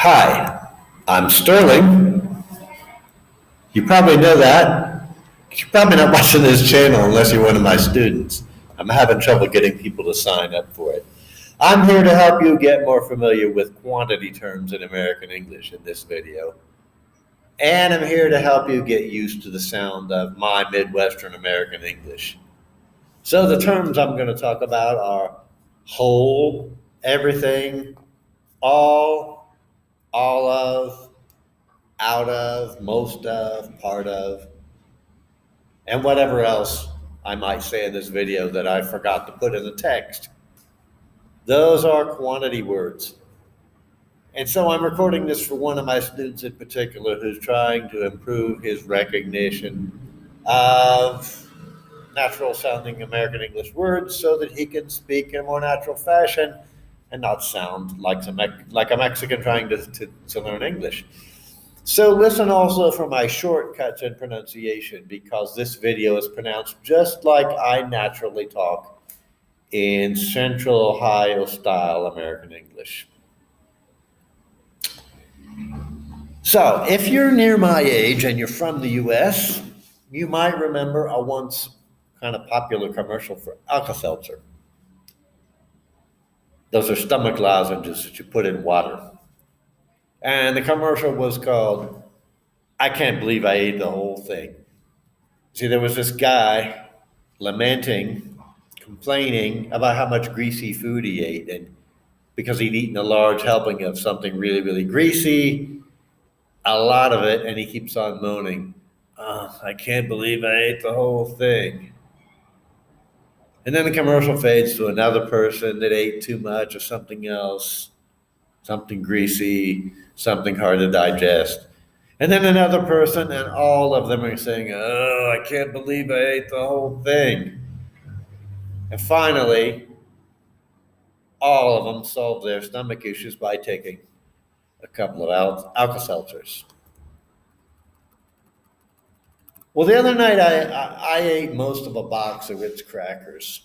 Hi, I'm Sterling. You probably know that. You're probably not watching this channel unless you're one of my students. I'm having trouble getting people to sign up for it. I'm here to help you get more familiar with quantity terms in American English in this video. And I'm here to help you get used to the sound of my Midwestern American English. So the terms I'm going to talk about are whole, everything, all of, out of, most of, part of, and whatever else I might say in this video that I forgot to put in the text. Those are quantity words. And so I'm recording this for one of my students in particular who's trying to improve his recognition of natural sounding American English words so that he can speak in a more natural fashion and not sound like a Mexican trying to learn English. So listen also for my shortcuts in pronunciation because this video is pronounced just like I naturally talk in Central Ohio style American English. So if you're near my age and you're from the US, you might remember a once kind of popular commercial for AlkaSeltzer. Those are stomach lozenges that you put in water. And the commercial was called, "I can't believe I ate the whole thing." See, there was this guy lamenting, complaining about how much greasy food he ate, and because he'd eaten a large helping of something really, really greasy, a lot of it, and he keeps on moaning, "Oh, I can't believe I ate the whole thing." And then the commercial fades to another person that ate too much of something else, something greasy, something hard to digest. And then another person, and all of them are saying, "Oh, I can't believe I ate the whole thing." And finally, all of them solve their stomach issues by taking a couple of AlkaSeltzers. Well, the other night I ate most of a box of Ritz crackers.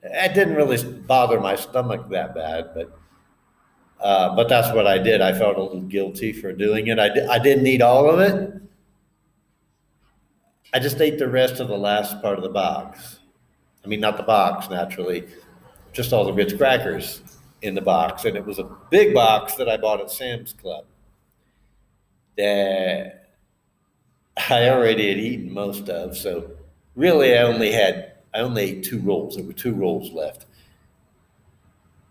It didn't really bother my stomach that bad, but that's what I did. I felt a little guilty for doing it. I didn't eat all of it. I just ate the rest of the last part of the box. I mean, not the box, naturally, just all the Ritz crackers in the box. And it was a big box that I bought at Sam's Club that I already had eaten most of. So really, I only ate 2 rolls. There were 2 rolls left.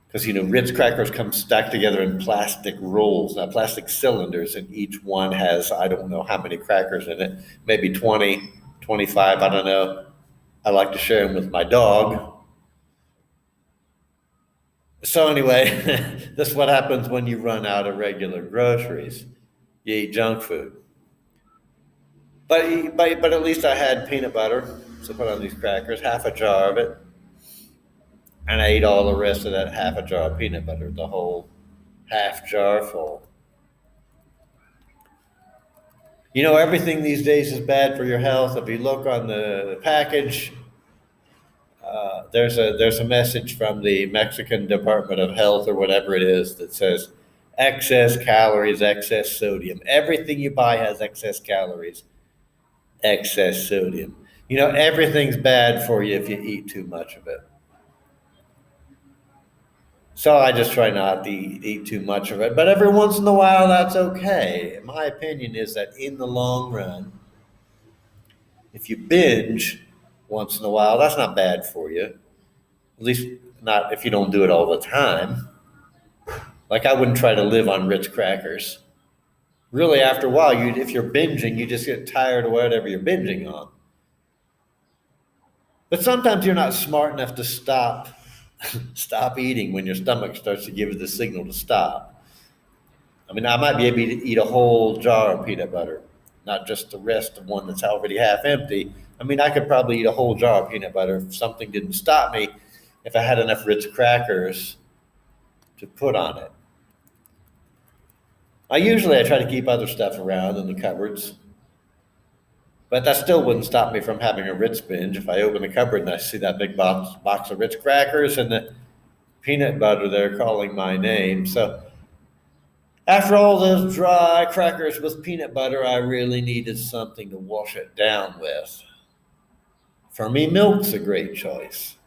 Because, Ritz crackers come stacked together in plastic rolls, not plastic cylinders, and each one has, I don't know how many crackers in it, maybe 20, 25, I don't know. I like to share them with my dog. So anyway, this is what happens when you run out of regular groceries. You eat junk food. But at least I had peanut butter, so I put on these crackers, half a jar of it. And I ate all the rest of that half a jar of peanut butter, the whole half jar full. Everything these days is bad for your health. If you look on the package, there's a message from the Mexican Department of Health or whatever it is that says excess calories, excess sodium. Everything you buy has excess calories, excess sodium. Everything's bad for you if you eat too much of it. So I just try not to eat too much of it. But every once in a while, that's okay. My opinion is that in the long run, if you binge once in a while, that's not bad for you. At least not if you don't do it all the time. Like I wouldn't try to live on Ritz crackers. Really, after a while, if you're binging, you just get tired of whatever you're binging on. But sometimes you're not smart enough to stop eating when your stomach starts to give you the signal to stop. I mean, I might be able to eat a whole jar of peanut butter, not just the rest of one that's already half empty. I mean, I could probably eat a whole jar of peanut butter if something didn't stop me, if I had enough Ritz crackers to put on it. I try to keep other stuff around in the cupboards, but that still wouldn't stop me from having a Ritz binge. If I open the cupboard and I see that big box of Ritz crackers and the peanut butter there calling my name. So After all those dry crackers with peanut butter, I really needed something to wash it down with. For me, milk's a great choice.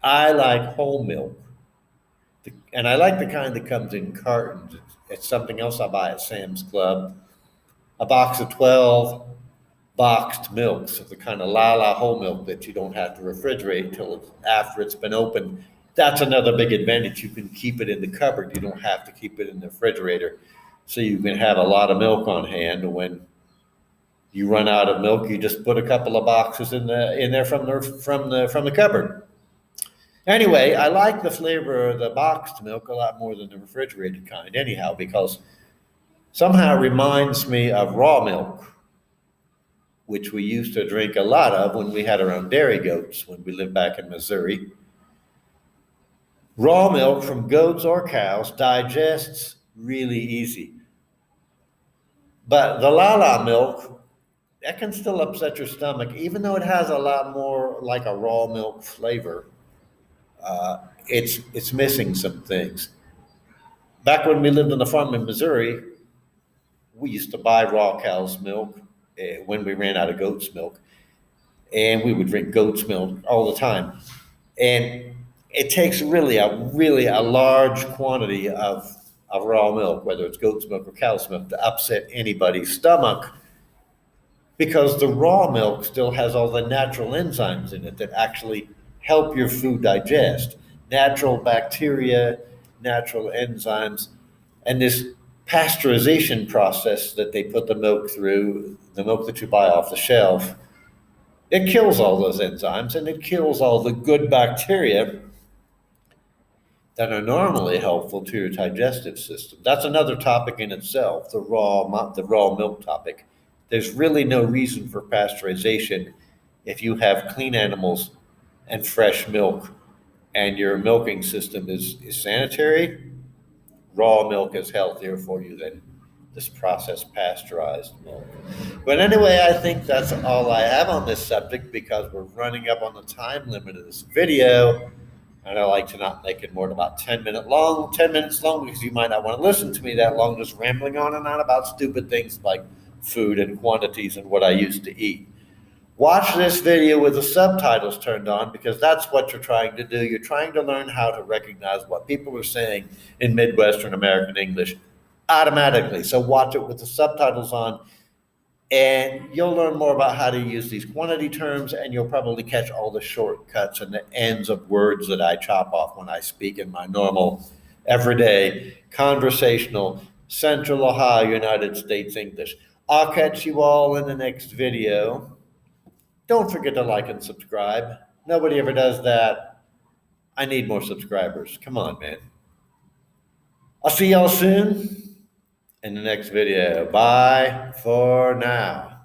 I like whole milk, and I like the kind that comes in cartons. It's something else I buy at Sam's Club. A box of 12 boxed milks of the kind of Lala whole milk that you don't have to refrigerate till after it's been opened. That's another big advantage. You can keep it in the cupboard. You don't have to keep it in the refrigerator. So you can have a lot of milk on hand. And when you run out of milk, you just put a couple of boxes in there from the cupboard. Anyway, I like the flavor of the boxed milk a lot more than the refrigerated kind, anyhow, because somehow it reminds me of raw milk, which we used to drink a lot of when we had our own dairy goats when we lived back in Missouri. Raw milk from goats or cows digests really easy. But the Lala milk, that can still upset your stomach, even though it has a lot more like a raw milk flavor. It's missing some things. Back when we lived on the farm in Missouri, we used to buy raw cow's milk when we ran out of goat's milk, and we would drink goat's milk all the time. And it takes really a large quantity of raw milk, whether it's goat's milk or cow's milk, to upset anybody's stomach because the raw milk still has all the natural enzymes in it that actually help your food digest. Natural bacteria, natural enzymes, and this pasteurization process that they put the milk through, the milk that you buy off the shelf, it kills all those enzymes and it kills all the good bacteria that are normally helpful to your digestive system. That's another topic in itself, the raw milk topic. There's really no reason for pasteurization if you have clean animals and fresh milk and your milking system is sanitary. Raw milk is healthier for you than this processed pasteurized milk. But anyway, I think that's all I have on this subject because we're running up on the time limit of this video. And I like to not make it more than about 10 minutes long, because you might not want to listen to me that long, just rambling on and on about stupid things like food and quantities and what I used to eat. Watch this video with the subtitles turned on because that's what you're trying to do. You're trying to learn how to recognize what people are saying in Midwestern American English automatically. So watch it with the subtitles on and you'll learn more about how to use these quantity terms, and you'll probably catch all the shortcuts and the ends of words that I chop off when I speak in my normal, everyday, conversational, Central Ohio, United States English. I'll catch you all in the next video. Don't forget to like and subscribe. Nobody ever does that. I need more subscribers. Come on, man. I'll see y'all soon in the next video. Bye for now.